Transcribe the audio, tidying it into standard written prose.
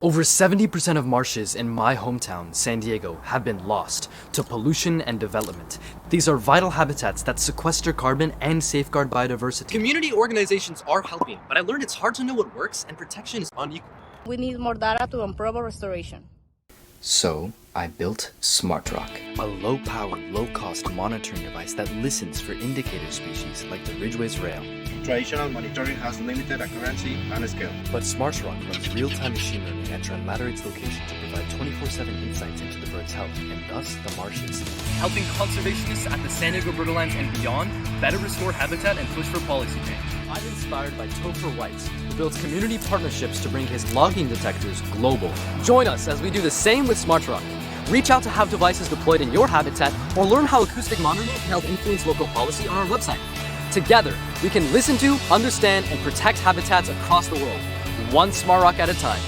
Over 70% of marshes in my hometown, San Diego, have been lost to pollution and development. These are vital habitats that sequester carbon and safeguard biodiversity. Community organizations are helping, but I learned it's hard to know what works and protection is unequal. We need more data to improve our restoration. So I built SmartRock, A low-powered, low-cost monitoring device that listens for indicator species like the Ridgway's rail. Traditional monitoring has limited accuracy and scale. But SmartRock runs real-time machine learning and trilaterate its location to provide 24/7 insights into the bird's health and thus the marshes. Helping conservationists at the San Diego Borderlands and beyond better restore habitat and push for policy change. I'm inspired by Topher White, who builds community partnerships to bring his logging detectors global. Join us as we do the same with SmartRock. Reach out to have devices deployed in your habitat or learn how acoustic monitoring can help influence local policy on our website. Together, we can listen to, understand, and protect habitats across the world, one SmartRock at a time.